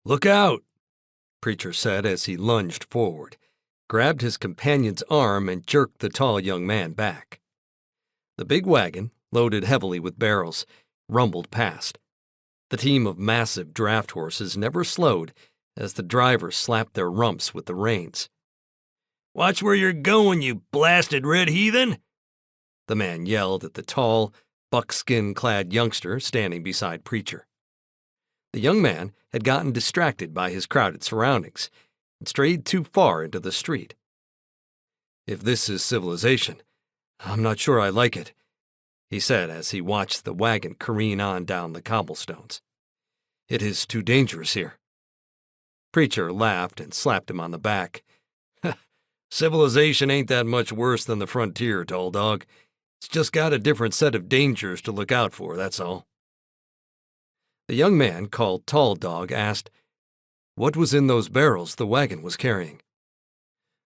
"Look out," Preacher said as he lunged forward, grabbed his companion's arm, and jerked the tall young man back. The big wagon, loaded heavily with barrels, rumbled past. The team of massive draft horses never slowed as the drivers slapped their rumps with the reins. "Watch where you're going, you blasted red heathen!" the man yelled at the tall, buckskin-clad youngster standing beside Preacher. The young man had gotten distracted by his crowded surroundings and strayed too far into the street. "If this is civilization, I'm not sure I like it," he said as he watched the wagon careen on down the cobblestones. "It is too dangerous here." Preacher laughed and slapped him on the back. "Civilization ain't that much worse than the frontier, tall dog. It's just got a different set of dangers to look out for, that's all." The young man, called Tall Dog, asked, "What was in those barrels the wagon was carrying?"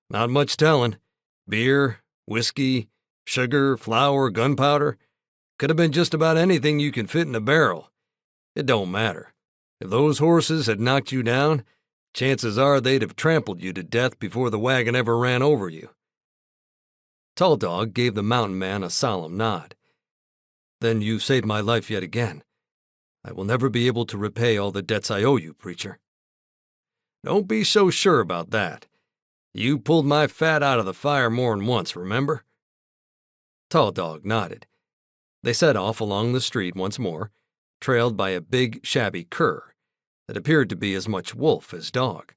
"Not much telling. Beer, whiskey, sugar, flour, gunpowder. Could have been just about anything you can fit in a barrel. It don't matter. If those horses had knocked you down, chances are they'd have trampled you to death before the wagon ever ran over you." Tall Dog gave the mountain man a solemn nod. "Then you saved my life yet again. I will never be able to repay all the debts I owe you, Preacher." "Don't be so sure about that. You pulled my fat out of the fire more'n once, remember?" Tall Dog nodded. They set off along the street once more, trailed by a big, shabby cur that appeared to be as much wolf as dog.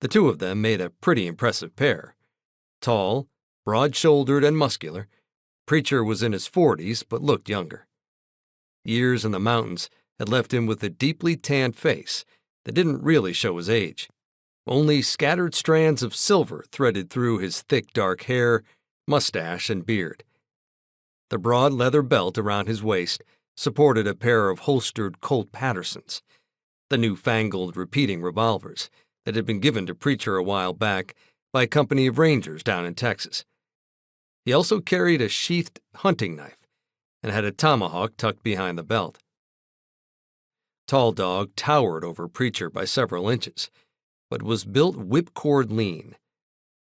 The two of them made a pretty impressive pair. Tall, broad-shouldered, and muscular, Preacher was in his 40s but looked younger. Years in the mountains had left him with a deeply tanned face that didn't really show his age. Only scattered strands of silver threaded through his thick dark hair, mustache, and beard. The broad leather belt around his waist supported a pair of holstered Colt Pattersons, the new-fangled repeating revolvers that had been given to Preacher a while back by a company of rangers down in Texas. He also carried a sheathed hunting knife and had a tomahawk tucked behind the belt. Tall Dog towered over Preacher by several inches, but was built whipcord lean.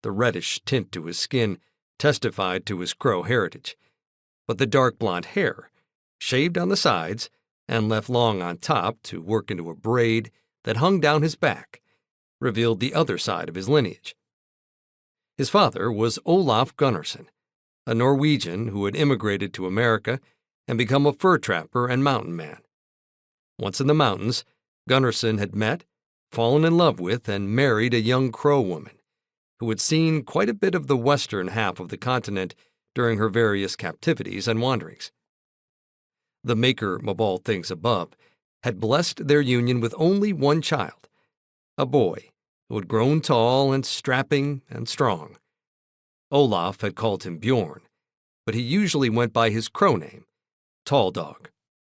The reddish tint to his skin testified to his Crow heritage, but the dark blonde hair, shaved on the sides and left long on top to work into a braid that hung down his back, revealed the other side of his lineage. His father was Olaf Gunnarsson, a Norwegian who had immigrated to America and become a fur trapper and mountain man. Once in the mountains, Gunnarsson had met, fallen in love with, and married a young Crow woman who had seen quite a bit of the western half of the continent during her various captivities and wanderings. The maker of all things above had blessed their union with only one child, a boy who had grown tall and strapping and strong. Olaf had called him Bjorn, but he usually went by his Crow name, Tall Dog.